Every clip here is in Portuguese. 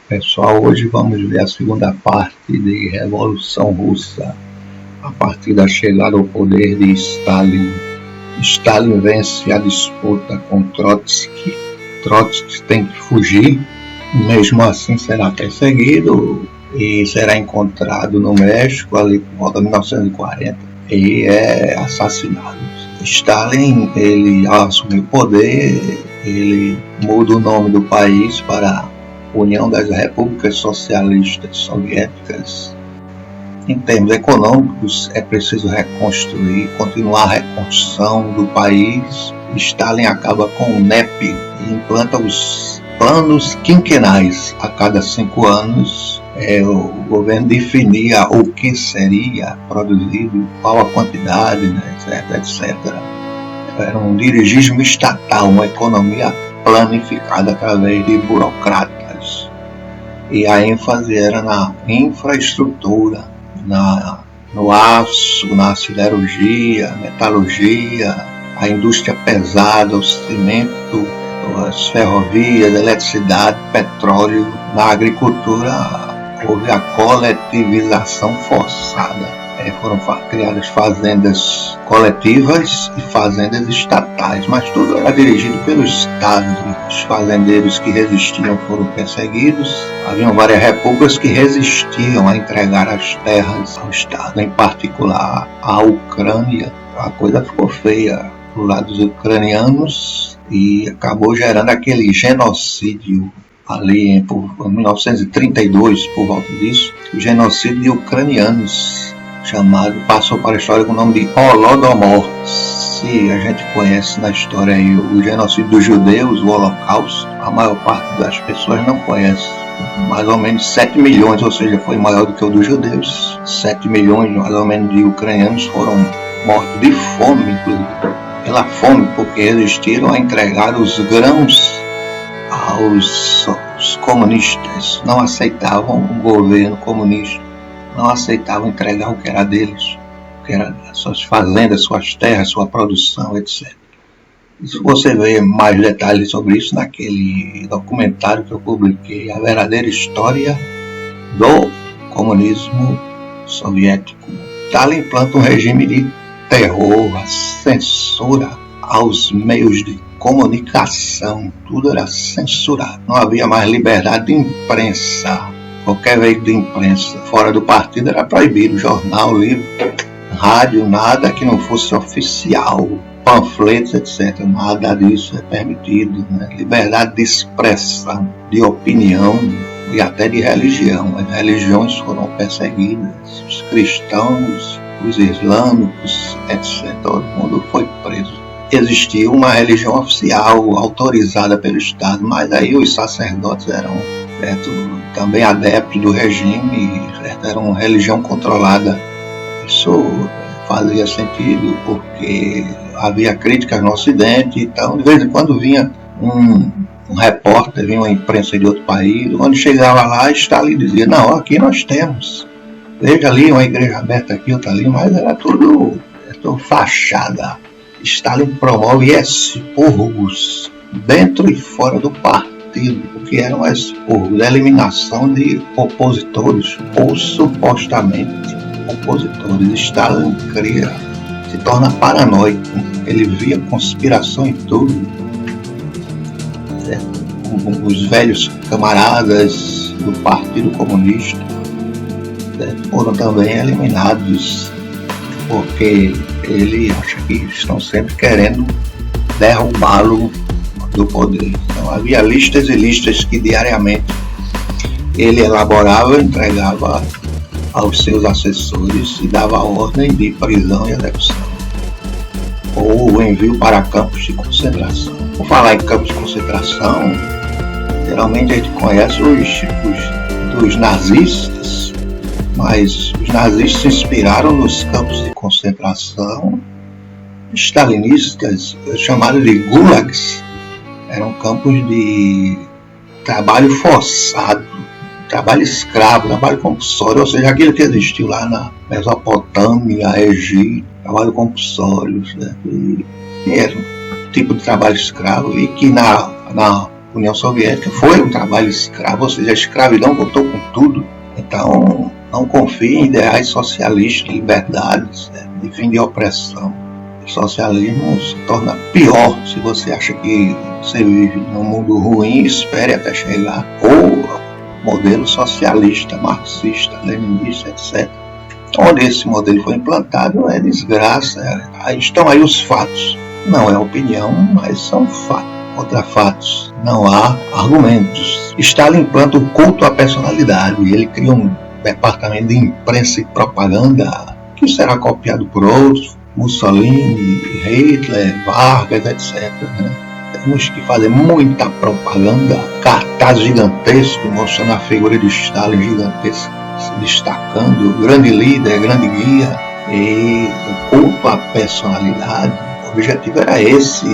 Pessoal, hoje vamos ver a segunda parte de Revolução Russa, a partir da chegada ao poder de Stalin. Stalin vence a disputa com Trotsky. Trotsky tem que fugir, mesmo assim será perseguido e será encontrado no México, ali por volta de 1940, e é assassinado. Stalin, ele, ao assumir o poder, ele muda o nome do país para União das Repúblicas Socialistas Soviéticas. Em termos econômicos, é preciso reconstruir, continuar a reconstrução do país. Stalin acaba com o NEP e implanta os planos quinquenais. A cada 5 anos, o governo definia o que seria produzido, qual a quantidade, né, etc. Era um dirigismo estatal, uma economia planificada através de burocratas. E a ênfase era na infraestrutura, no aço, na siderurgia, metalurgia, a indústria pesada, o cimento, as ferrovias, a eletricidade, petróleo. Na agricultura houve a coletivização forçada. Foram criadas fazendas coletivas e fazendas estatais, mas tudo era dirigido pelo Estado. Os fazendeiros que resistiam foram perseguidos. Haviam várias repúblicas que resistiam a entregar as terras ao Estado, em particular a Ucrânia. A coisa ficou feia do lado dos ucranianos e acabou gerando aquele genocídio ali por 1932, por volta disso, o genocídio de ucranianos, passou para a história com o nome de Holodomor. Se a gente conhece na história aí o genocídio dos judeus, o Holocausto, a maior parte das pessoas não conhece. Mais ou menos 7 milhões, ou seja, foi maior do que o dos judeus. 7 milhões, mais ou menos, de ucranianos foram mortos de fome, inclusive. Pela fome, porque resistiram a entregar os grãos aos comunistas. Não aceitavam um governo comunista. Não aceitavam entregar o que era deles, o que era suas fazendas, suas terras, sua produção, etc. Se você vê mais detalhes sobre isso naquele documentário que eu publiquei, A Verdadeira História do Comunismo Soviético. Stalin implanta um regime de terror, a censura aos meios de comunicação, tudo era censurado. Não havia mais liberdade de imprensa. Qualquer veículo de imprensa fora do partido era proibido, jornal, livro, rádio, nada que não fosse oficial, panfletos, etc. Nada disso é permitido, né? Liberdade de expressão, de opinião e até de religião. As religiões foram perseguidas, os cristãos, os islâmicos, etc. Todo mundo foi preso. Existia uma religião oficial, autorizada pelo Estado, mas aí os sacerdotes eram também adeptos do regime, era uma religião controlada. Isso fazia sentido porque havia críticas no Ocidente, então de vez em quando vinha um repórter, vinha uma imprensa de outro país, quando chegava lá, Stalin dizia: não, aqui nós temos, veja ali uma igreja aberta aqui, outra ali, mas era tudo fachada. Stalin promove expurgos dentro e fora do partido. O que eram expurgos? A eliminação de opositores ou supostamente opositores. Stalin se torna paranoico, ele via conspiração em tudo. Os velhos camaradas do Partido Comunista foram também eliminados porque ele acha que estão sempre querendo derrubá-lo do poder. Então havia listas e listas que diariamente ele elaborava e entregava aos seus assessores e dava ordem de prisão e execução ou o envio para campos de concentração. Por falar em campos de concentração, geralmente a gente conhece dos nazistas, mas os nazistas se inspiraram nos campos de concentração stalinistas, chamados de gulags. Eram campos de trabalho forçado, trabalho escravo, trabalho compulsório, ou seja, aquilo que existiu lá na Mesopotâmia, Egito, trabalho compulsório, né? E era um tipo de trabalho escravo e que na União Soviética foi um trabalho escravo, ou seja, a escravidão voltou com tudo. Então, não confie em ideais socialistas, liberdades, de fim de opressão. O socialismo se torna pior se você acha que você vive num mundo ruim, espere até chegar. Ou modelo socialista, marxista, leninista, etc. Onde esse modelo foi implantado é desgraça. Estão aí os fatos. Não é opinião, mas são fatos. Contra fatos. Não há argumentos. Stalin implanta o culto à personalidade. Ele cria um departamento de imprensa e propaganda que será copiado por outros. Mussolini, Hitler, Vargas, etc. Temos que fazer muita propaganda, cartaz gigantesco mostrando a figura de Stalin gigantesca, se destacando, grande líder, grande guia, e o culto à personalidade. O objetivo era esse,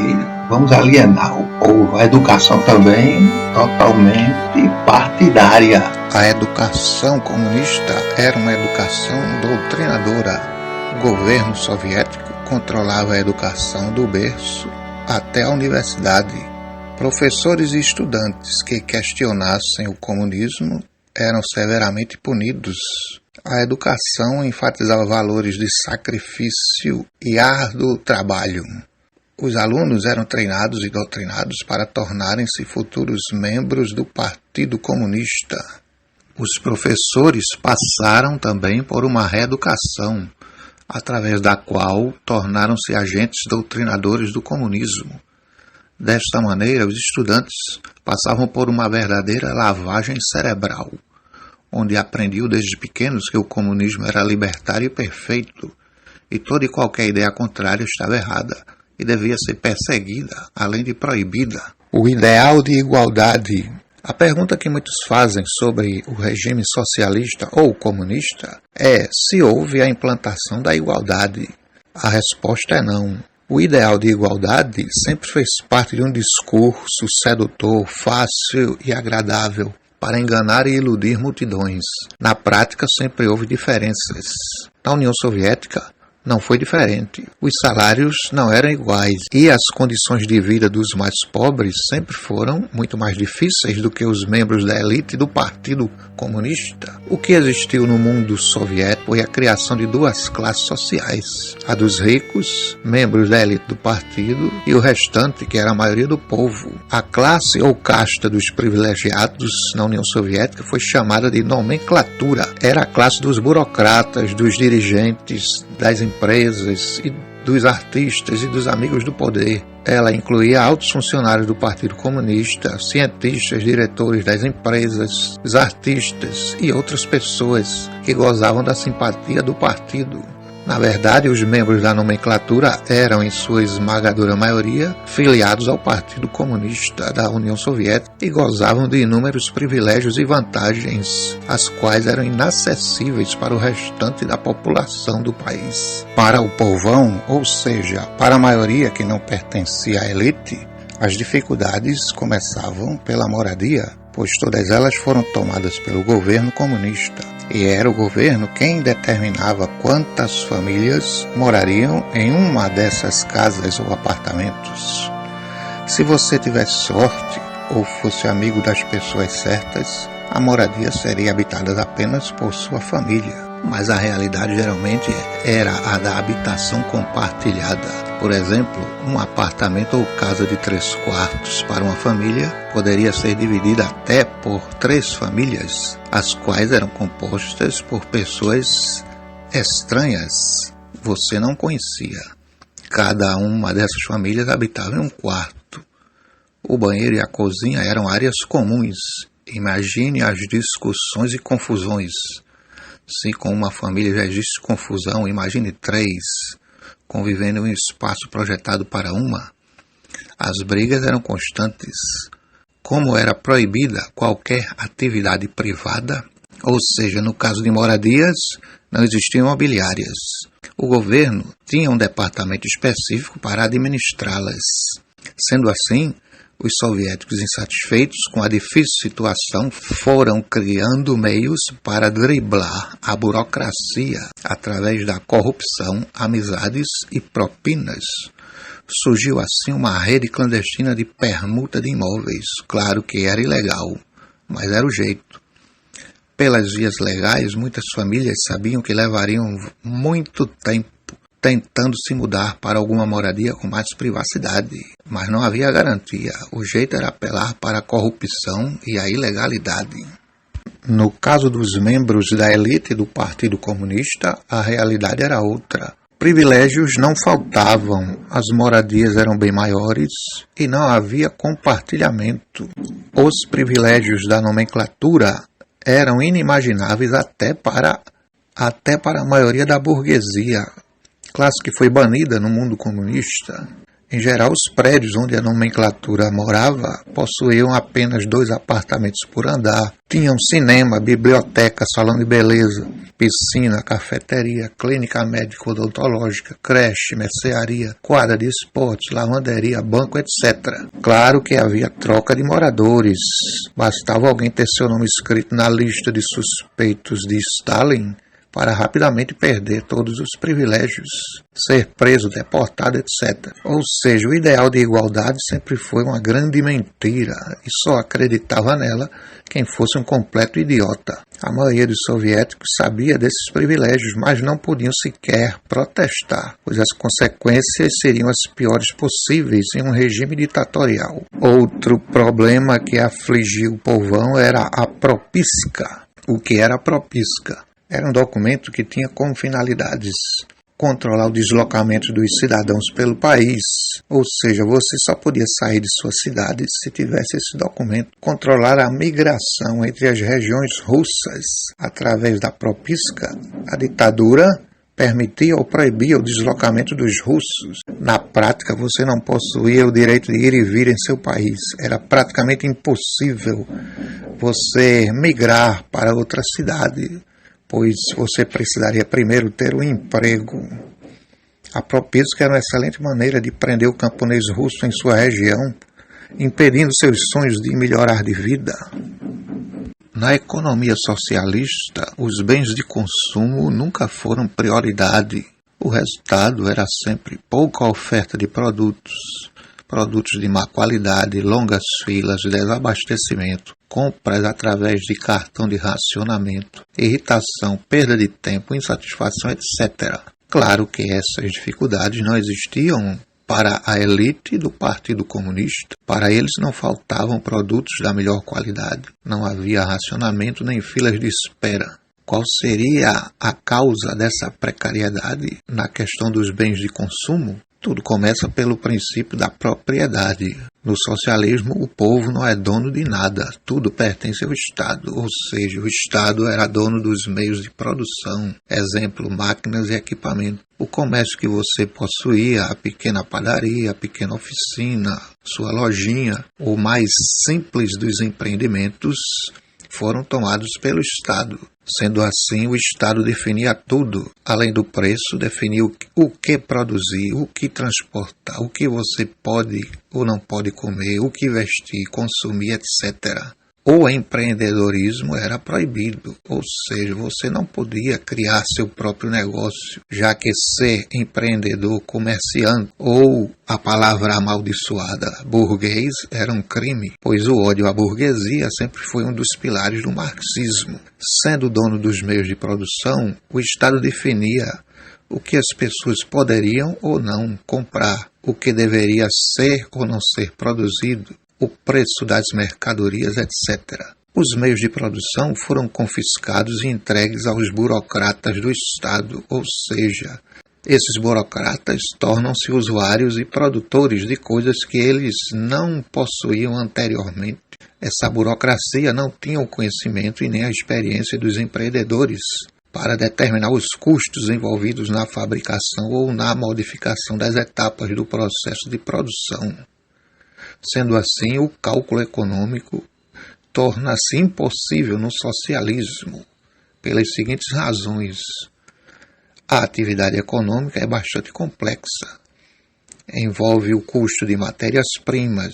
vamos alienar o povo. A educação também totalmente partidária. A educação comunista era uma educação doutrinadora. O governo soviético controlava a educação do berço até a universidade. Professores e estudantes que questionassem o comunismo eram severamente punidos. A educação enfatizava valores de sacrifício e árduo trabalho. Os alunos eram treinados e doutrinados para tornarem-se futuros membros do Partido Comunista. Os professores passaram também por uma reeducação, através da qual tornaram-se agentes doutrinadores do comunismo. Desta maneira, os estudantes passavam por uma verdadeira lavagem cerebral, onde aprendiam desde pequenos que o comunismo era libertário e perfeito, e toda e qualquer ideia contrária estava errada e devia ser perseguida, além de proibida. O ideal de igualdade. A pergunta que muitos fazem sobre o regime socialista ou comunista é se houve a implantação da igualdade. A resposta é não. O ideal de igualdade sempre fez parte de um discurso sedutor, fácil e agradável para enganar e iludir multidões. Na prática sempre houve diferenças. Na União Soviética não foi diferente. Os salários não eram iguais e as condições de vida dos mais pobres sempre foram muito mais difíceis do que os membros da elite do Partido Comunista. O que existiu no mundo soviético foi a criação de duas classes sociais: a dos ricos, membros da elite do partido, e o restante, que era a maioria do povo. A classe ou casta dos privilegiados na União Soviética foi chamada de nomenclatura. Era a classe dos burocratas, dos dirigentes, das empresas e dos artistas e dos amigos do poder. Ela incluía altos funcionários do Partido Comunista, cientistas, diretores das empresas, os artistas e outras pessoas que gozavam da simpatia do partido. Na verdade, os membros da nomenclatura eram, em sua esmagadora maioria, filiados ao Partido Comunista da União Soviética e gozavam de inúmeros privilégios e vantagens, as quais eram inacessíveis para o restante da população do país. Para o povão, ou seja, para a maioria que não pertencia à elite, as dificuldades começavam pela moradia, pois todas elas foram tomadas pelo governo comunista. E era o governo quem determinava quantas famílias morariam em uma dessas casas ou apartamentos. Se você tivesse sorte ou fosse amigo das pessoas certas, a moradia seria habitada apenas por sua família. Mas a realidade geralmente era a da habitação compartilhada. Por exemplo, um apartamento ou casa de 3 quartos para uma família poderia ser dividida até por 3 famílias, as quais eram compostas por pessoas estranhas, você não conhecia. Cada uma dessas famílias habitava em um quarto. O banheiro e a cozinha eram áreas comuns. Imagine as discussões e confusões. Se com uma família já existe confusão, imagine 3 convivendo em um espaço projetado para uma. As brigas eram constantes. Como era proibida qualquer atividade privada, ou seja, no caso de moradias, não existiam imobiliárias. O governo tinha um departamento específico para administrá-las. Sendo assim, os soviéticos, insatisfeitos com a difícil situação, foram criando meios para driblar a burocracia através da corrupção, amizades e propinas. Surgiu assim uma rede clandestina de permuta de imóveis. Claro que era ilegal, mas era o jeito. Pelas vias legais, muitas famílias sabiam que levariam muito tempo tentando se mudar para alguma moradia com mais privacidade, mas não havia garantia. O jeito era apelar para a corrupção e a ilegalidade. No caso dos membros da elite do Partido Comunista, a realidade era outra. Privilégios não faltavam, as moradias eram bem maiores e não havia compartilhamento. Os privilégios da nomenclatura eram inimagináveis até para a maioria da burguesia, classe que foi banida no mundo comunista. Em geral, os prédios onde a nomenclatura morava possuíam apenas 2 apartamentos por andar. Tinham cinema, biblioteca, salão de beleza, piscina, cafeteria, clínica médico-odontológica, creche, mercearia, quadra de esportes, lavanderia, banco, etc. Claro que havia troca de moradores. Bastava alguém ter seu nome escrito na lista de suspeitos de Stalin para rapidamente perder todos os privilégios, ser preso, deportado, etc. Ou seja, o ideal de igualdade sempre foi uma grande mentira e só acreditava nela quem fosse um completo idiota. A maioria dos soviéticos sabia desses privilégios, mas não podiam sequer protestar, pois as consequências seriam as piores possíveis em um regime ditatorial. Outro problema que afligia o povão era a propiska. O que era a propiska? Era um documento que tinha como finalidades controlar o deslocamento dos cidadãos pelo país, ou seja, você só podia sair de sua cidade se tivesse esse documento. Controlar a migração entre as regiões russas através da propiska. A ditadura permitia ou proibia o deslocamento dos russos. Na prática, você não possuía o direito de ir e vir em seu país. Era praticamente impossível você migrar para outra cidade, pois você precisaria primeiro ter um emprego. A propiska era uma excelente maneira de prender o camponês russo em sua região, impedindo seus sonhos de melhorar de vida. Na economia socialista, os bens de consumo nunca foram prioridade. O resultado era sempre pouca oferta de produtos de má qualidade, longas filas, desabastecimento, compras através de cartão de racionamento, irritação, perda de tempo, insatisfação, etc. Claro que essas dificuldades não existiam para a elite do Partido Comunista. Para eles não faltavam produtos da melhor qualidade, não havia racionamento nem filas de espera. Qual seria a causa dessa precariedade na questão dos bens de consumo? Tudo começa pelo princípio da propriedade. No socialismo, o povo não é dono de nada, tudo pertence ao Estado, ou seja, o Estado era dono dos meios de produção, exemplo, máquinas e equipamentos. O comércio que você possuía, a pequena padaria, a pequena oficina, sua lojinha, o mais simples dos empreendimentos, foram tomados pelo Estado. Sendo assim, o Estado definia tudo. Além do preço, definia o que produzir, o que transportar, o que você pode ou não pode comer, o que vestir, consumir, etc. O empreendedorismo era proibido, ou seja, você não podia criar seu próprio negócio, já que ser empreendedor, comerciante ou a palavra amaldiçoada burguês era um crime, pois o ódio à burguesia sempre foi um dos pilares do marxismo. Sendo dono dos meios de produção, o Estado definia o que as pessoas poderiam ou não comprar, o que deveria ser ou não ser produzido, o preço das mercadorias, etc. Os meios de produção foram confiscados e entregues aos burocratas do Estado, ou seja, esses burocratas tornam-se usuários e produtores de coisas que eles não possuíam anteriormente. Essa burocracia não tinha o conhecimento e nem a experiência dos empreendedores para determinar os custos envolvidos na fabricação ou na modificação das etapas do processo de produção. Sendo assim, o cálculo econômico torna-se impossível no socialismo, pelas seguintes razões. A atividade econômica é bastante complexa. Envolve o custo de matérias-primas,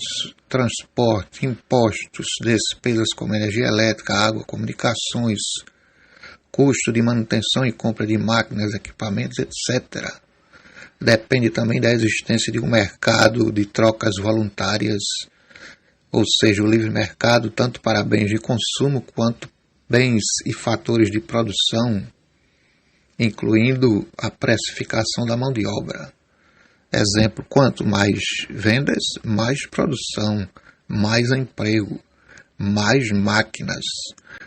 transporte, impostos, despesas como energia elétrica, água, comunicações, custo de manutenção e compra de máquinas, equipamentos, etc. depende também da existência de um mercado de trocas voluntárias, ou seja, o livre mercado, tanto para bens de consumo quanto bens e fatores de produção, incluindo a precificação da mão de obra. Exemplo, quanto mais vendas, mais produção, mais emprego, mais máquinas.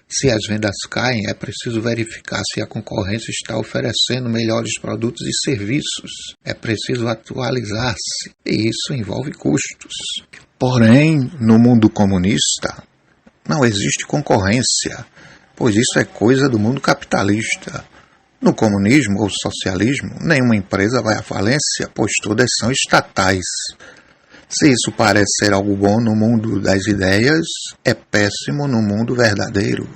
Se as vendas caem, é preciso verificar se a concorrência está oferecendo melhores produtos e serviços. É preciso atualizar-se, e isso envolve custos. Porém, no mundo comunista, não existe concorrência, pois isso é coisa do mundo capitalista. No comunismo ou socialismo, nenhuma empresa vai à falência, pois todas são estatais. Se isso parece ser algo bom no mundo das ideias, é péssimo no mundo verdadeiro,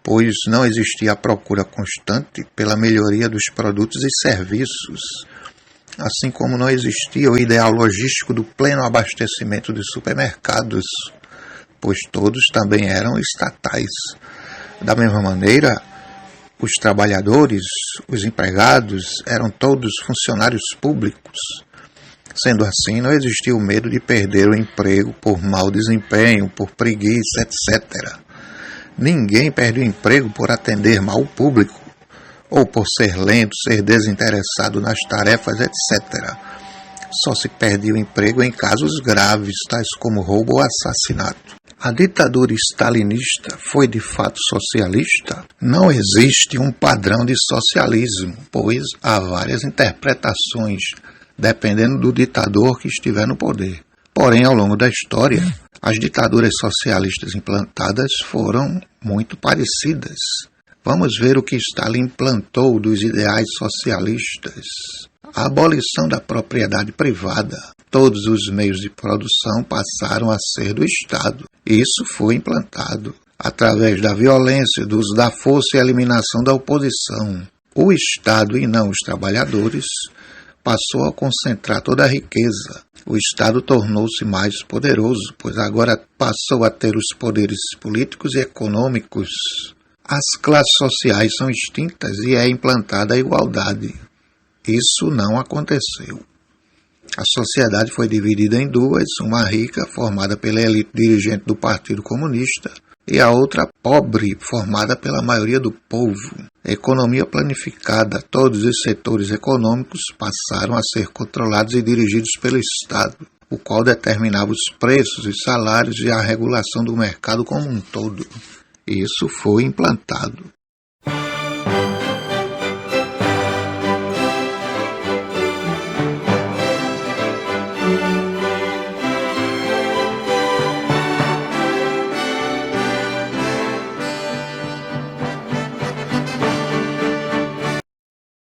pois não existia a procura constante pela melhoria dos produtos e serviços, assim como não existia o ideal logístico do pleno abastecimento de supermercados, pois todos também eram estatais. Da mesma maneira, os trabalhadores, os empregados, eram todos funcionários públicos. Sendo assim, não existia o medo de perder o emprego por mau desempenho, por preguiça, etc. Ninguém perde o emprego por atender mal o público, ou por ser lento, ser desinteressado nas tarefas, etc. Só se perde o emprego em casos graves, tais como roubo ou assassinato. A ditadura stalinista foi de fato socialista? Não existe um padrão de socialismo, pois há várias interpretações, dependendo do ditador que estiver no poder. Porém, ao longo da história, as ditaduras socialistas implantadas foram muito parecidas. Vamos ver o que Stalin implantou dos ideais socialistas. A abolição da propriedade privada. Todos os meios de produção passaram a ser do Estado. Isso foi implantado através da violência, do uso da força e a eliminação da oposição. O Estado, e não os trabalhadores, passou a concentrar toda a riqueza. O Estado tornou-se mais poderoso, pois agora passou a ter os poderes políticos e econômicos. As classes sociais são extintas e é implantada a igualdade. Isso não aconteceu. A sociedade foi dividida em duas, uma rica, formada pela elite dirigente do Partido Comunista, e a outra pobre, formada pela maioria do povo. A economia planificada, todos os setores econômicos passaram a ser controlados e dirigidos pelo Estado, o qual determinava os preços, os salários e a regulação do mercado como um todo. Isso foi implantado.